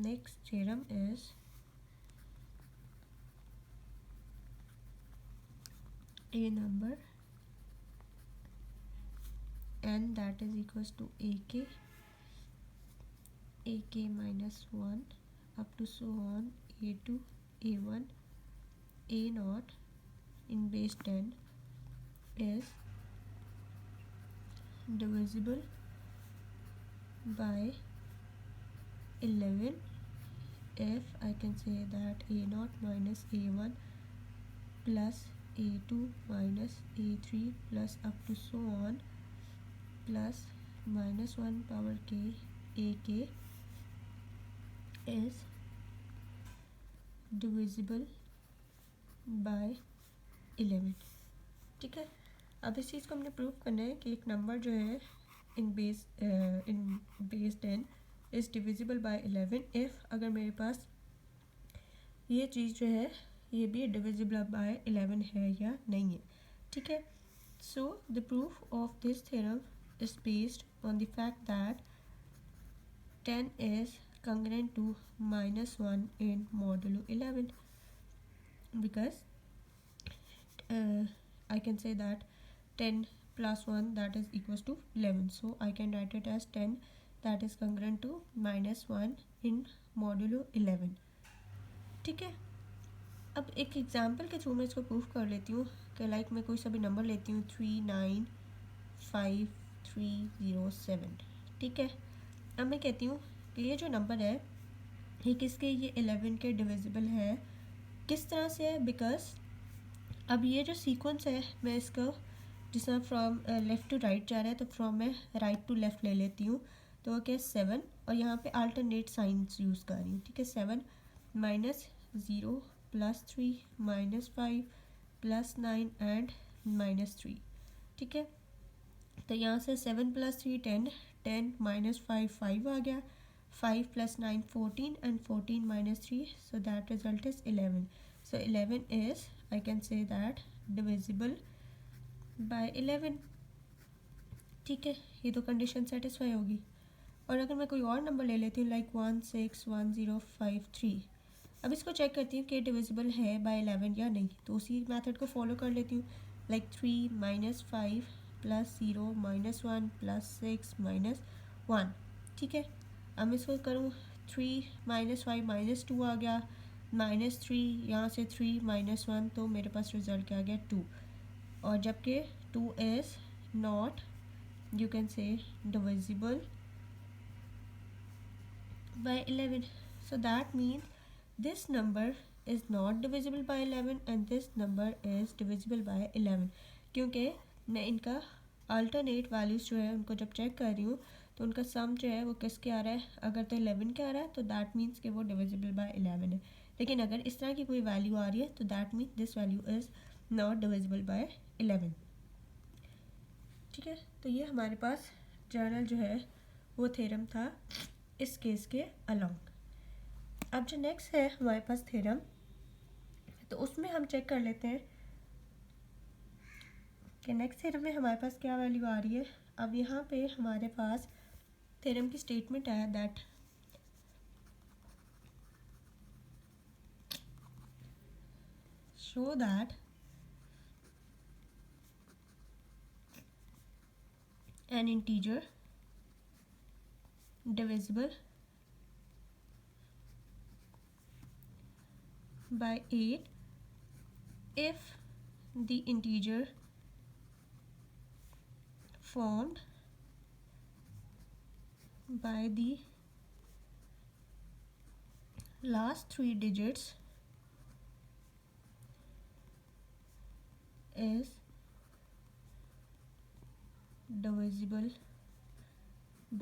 next theorem is a number n that is equals to ak minus 1 up to so on a2 a1 a naught in base 10 is divisible by 11 if I can say that a naught minus a1 plus a2 minus a3 plus up to so on plus minus 1 power k ak is divisible by 11। ठीक है, अब इस चीज़ को हमने prove करना है कि एक नंबर जो है in base 10 is divisible by 11 if अगर मेरे पास ये चीज़ जो है ये भी डिविजिबल बाय 11 है या नहीं है। ठीक है, so the proof of this theorem is based on the fact that 10 is congruent to minus 1 in modulo 11 because I can say that 10 plus 1 that is equals to 11, so I can write it as 10 that is congruent to minus 1 in modulo 11। ठीक है, अब एक example के through मैं इसको proof कर लेती हूँ कि लाइक मैं कोई सा भी नंबर लेती हूँ 3955307। ठीक है, अब मैं कहती हूँ कि ये जो नंबर है ये किसके, ये 11 के डिविजिबल है। किस तरह से है, बिकॉज अब ये जो सीक्वेंस है मैं इसको जिस तरह फ्रॉम लेफ़्ट टू राइट जा रहा है तो फ्रॉम मैं राइट टू लेफ़्ट ले लेती हूँ, तो वो क्या 7 और यहाँ पे अल्टरनेट साइंस यूज़ कर रही हूँ। ठीक है, 7 minus 0 plus 3 minus 5 plus 9 and minus 3। ठीक है, तो यहाँ से 7 प्लस 3 10, 10 माइनस 5 5 आ गया, 5 plus 9 14 and 14 minus 3, so that result is 11। so 11 is I can say that divisible by 11। ठीक है, ये तो कंडीशन सेटिस्फाई होगी। और अगर मैं कोई और नंबर ले लेती हूँ लाइक 161053, अब इसको चेक करती हूँ कि डिविजिबल है बाय 11 या नहीं, तो उसी मेथड को फॉलो कर लेती हूँ like 3 minus 5 plus 0 minus 1 plus 6 minus 1। ठीक है, अब मैं इसको करूँ 3 माइनस 5 माइनस 2 आ गया, माइनस 3 यहाँ से 3 माइनस 1, तो मेरे पास रिजल्ट क्या आ गया 2। और जबकि 2 is not you can say divisible by 11, so that means this number is not divisible by 11 and this number is divisible by 11, क्योंकि मैं इनका अल्टरनेट वैल्यूज़ जो है उनको जब चेक कर रही हूँ तो उनका सम जो है वो किसके आ रहा है, अगर तो 11 के आ रहा है तो दैट मीन्स कि वो डिविजिबल बाय 11 है। लेकिन अगर इस तरह की कोई वैल्यू आ रही है तो that means this value is not divisible by 11। ठीक है, तो ये हमारे पास जनरल जो है वो थ्योरम था इस केस के अलोंग। अब जो नेक्स्ट है हमारे पास थ्योरम, तो उसमें हम चेक कर लेते हैं कि नेक्स्ट थ्योरम में हमारे पास क्या वैल्यू आ रही है। अब यहाँ पे हमारे पास थ्योरम की स्टेटमेंट है that show that N integer divisible by 8 if the integer formed by the last 3 digits is divisible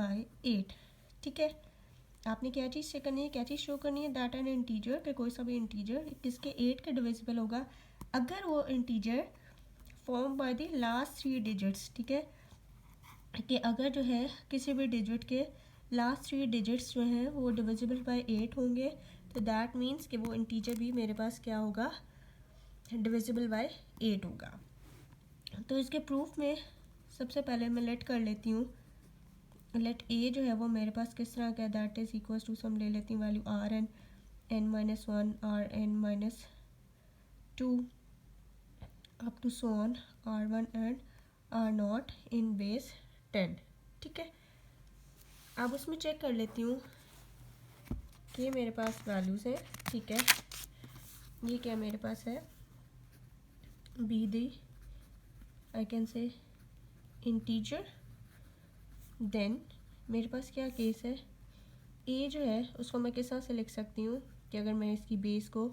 by 8। ठीक है, आपने क्या चीज़ से करनी है, क्या चीज़ शो करनी है, दैट एन इंटीजर के कोई सा भी इंटीजर किसके 8 के डिविजिबल होगा अगर वो integer form by the last 3 digits. ठीक है, कि अगर जो है किसी भी डिजिट के लास्ट 3 डिजिट्स जो हैं वो डिविजिबल बाय 8 होंगे तो दैट मीन्स कि वो इंटीजर भी मेरे पास क्या होगा, डिविजिबल बाय 8 होगा। तो इसके प्रूफ में सबसे पहले मैं लेट कर लेती हूँ लेट ए जो है वो मेरे पास किस तरह का है, that is equal to sum ले लेती हूँ value R N N minus one R N minus two up to so on R one and R naught in base 10। ठीक है, अब उसमें चेक कर लेती हूँ कि मेरे पास वैल्यूज़ हैं। ठीक है, ये क्या मेरे पास है, be the I can say integer. Then मेरे पास क्या केस है, ए जो है उसको मैं किस तरह से लिख सकती हूँ कि अगर मैं इसकी बेस को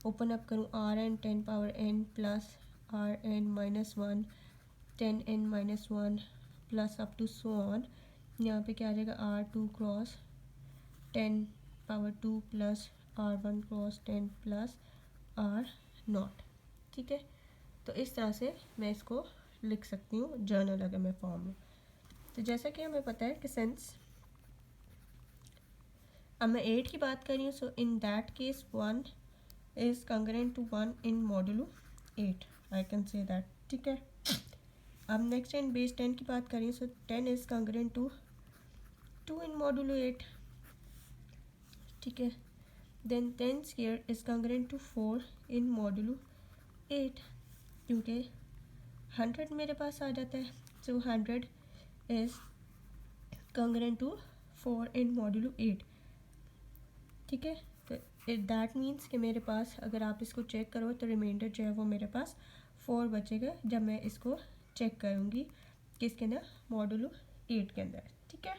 ओपन अप करूँ, R N 10 power N plus R N minus one 10 N minus one plus up to so on, यहाँ पे क्या आ जाएगा R two cross 10 power 2 plus R one cross 10 plus R naught. ठीक है, तो इस तरह से मैं इसको लिख सकती हूँ जर्नल अगर मैं फॉर्म में। तो जैसा कि हमें पता है कि सेंस, अब मैं 8 की बात कर रही हूँ, so in that case 1 is congruent to 1 in modulo 8, I can say that. ठीक है, अब नेक्स्ट इन बेस 10 की बात कर रही हूँ, so 10 is congruent to 2 in modulo 8। ठीक है, then 10 square is congruent to 4 in modulo 8, क्योंकि 100 मेरे पास आ जाता है, so 100 is congruent to 4 in modulo 8। ठीक है, तो दैट मीन्स कि मेरे पास अगर आप इसको चेक करो तो रिमाइंडर जो है वो मेरे पास 4 बचेगा जब मैं इसको चेक करूँगी किसके अंदर, मॉडुलो 8 के अंदर। ठीक है,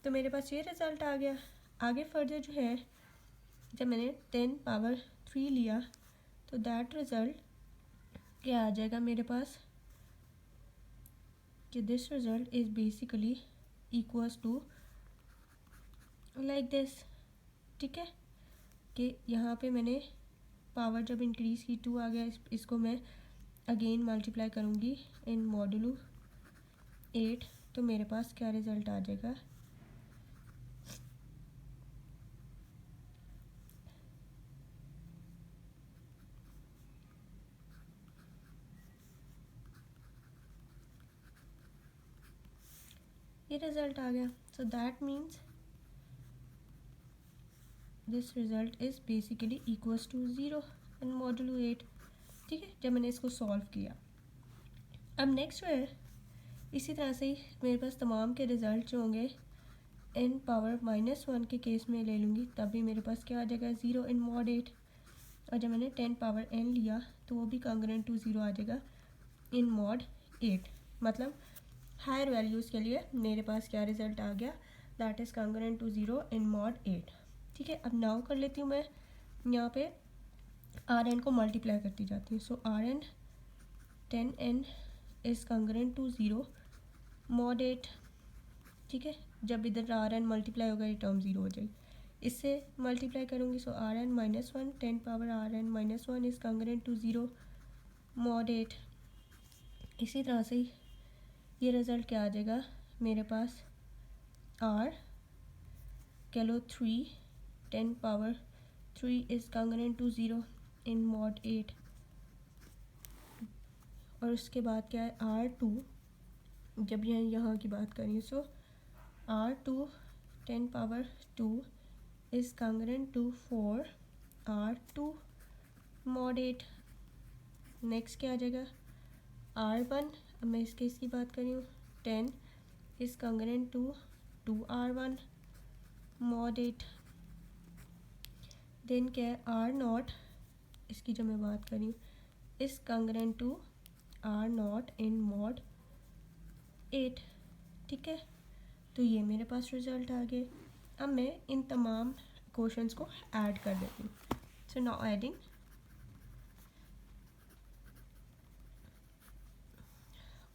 तो मेरे पास ये रिज़ल्ट आ गया। आगे फर्दर जो है, जब मैंने 10 पावर 3 लिया तो दैट रिज़ल्ट क्या आ जाएगा मेरे पास, कि this result is basically equals to like this. ठीक है, कि यहाँ पे मैंने पावर जब इंक्रीज़ की 2 आ गया, इसको मैं अगेन मल्टीप्लाई करूँगी इन मॉडुलो 8, तो मेरे पास क्या रिज़ल्ट आ जाएगा, ये रिज़ल्ट आ गया। So that means this result is basically equals to 0 in modulo 8। ठीक है, जब मैंने इसको सॉल्व किया। अब नेक्स्ट जो है, इसी तरह से ही मेरे पास तमाम के रिज़ल्ट जो होंगे n पावर -1 के केस में ले लूँगी, तब भी मेरे पास क्या आ जाएगा 0 इन मॉड 8। और जब मैंने 10 पावर n लिया तो वो भी कंग्रेंट टू 0 आ जाएगा इन मॉड 8। मतलब हायर वैल्यूज़ के लिए मेरे पास क्या रिज़ल्ट आ गया, that is congruent to 0 in mod 8। ठीक है, अब नाउ कर लेती हूँ मैं यहाँ पे आर एन को मल्टीप्लाई करती जाती हूँ। So R N 10n is congruent to 0 mod 8। ठीक है, जब इधर आर एन मल्टीप्लाई होगा ये टर्म 0 हो जाएगी, इससे मल्टीप्लाई करूँगी, so R N minus one 10 power R N minus one is congruent to 0 mod 8। इसी तरह से ये रिज़ल्ट क्या आ जाएगा मेरे पास, आर कैलो 3 10 power 3 is congruent to 0 in mod 8। और उसके बाद क्या है, आर टू, जब यहाँ की बात करें, so R two 10 power 2 is congruent to 4 R two mod 8। Next क्या आ जाएगा, आर वन, अब मैं इस केस की बात कर रही हूँ, 10 is congruent to 2 R one mod 8। Then क्या है, आर नॉट, इसकी जब मैं बात कर रही हूँ, is congruent to R naught in mod 8। ठीक है, तो ये मेरे पास रिज़ल्ट आ गए। अब मैं इन तमाम क्वेश्चंस को ऐड कर देती हूँ। So now adding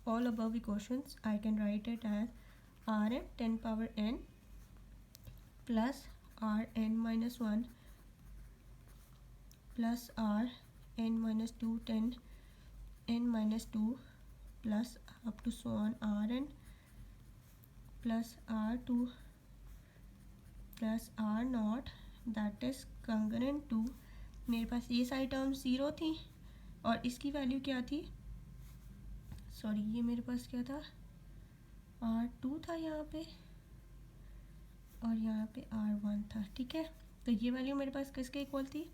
all above equations, I can write it as Rn 10 power n plus Rn minus 1 plus Rn minus 2 10 n minus 2 plus up to so on Rn plus R2 plus R naught that is congruent to, मेरे पास ये सारी terms 0 थी और इसकी value क्या थी, sorry ये मेरे पास क्या था, R2 था यहाँ पे, और यहाँ पे R1 था, ठीक है। तो ये वैल्यू मेरे पास किसके इक्वल थी,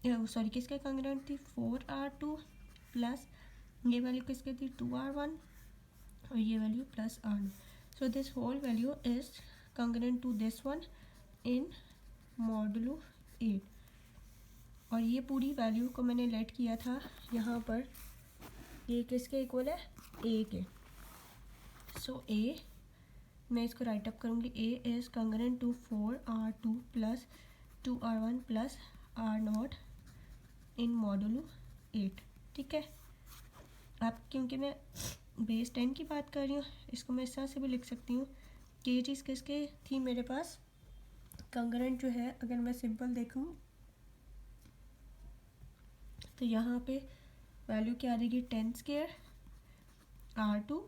सॉरी किसके कंग्रेंट थी, 4R2 प्लस ये वैल्यू किसके थी, 2R1 और ये value plus R2। So this whole value is congruent to this one in modulo 8। और ये पूरी वैल्यू को मैंने लेट किया था यहाँ पर, ये किसके इक्वल है, ए के। सो ए मैं इसको राइट अप करूँगी, A is congruent to 4R2 plus 2R1 plus R0 in modulo 8, ठीक है। अब क्योंकि मैं बेस 10 की बात कर रही हूँ, इसको मैं इस तरह से भी लिख सकती हूँ कि ये चीज़ किसके थी मेरे पास, कंग्रेंट जो है अगर मैं सिंपल देखूँ तो यहाँ पे वैल्यू क्या आ जाएगी, 10 square R2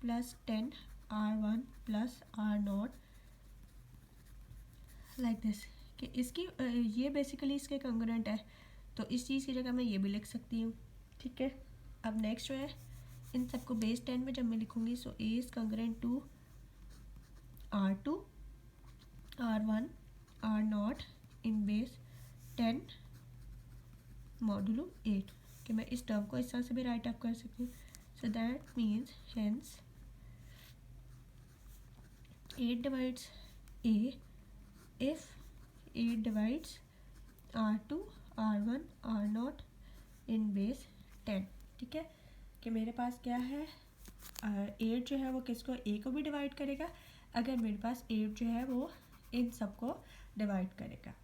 plus 10 R1 plus R0 like this, कि इसकी ये बेसिकली इसके कंग्रेंट है, तो इस चीज़ की जगह मैं ये भी लिख सकती हूँ, ठीक है। अब नेक्स्ट जो है इन सबको बेस 10 में जब मैं लिखूँगी, so A is congruent to R2 R1 R0 in base 10 modulo 8, कि मैं इस टर्म को इस तरह से भी राइट अप कर सकती हूँ। सो that means hence 8 divides A if 8 divides R2 R1 R0 in base 10, ठीक है। कि मेरे पास क्या है, 8 जो है वो किसको, A को भी डिवाइड करेगा, अगर मेरे पास 8 जो है वो इन सबको डिवाइड करेगा।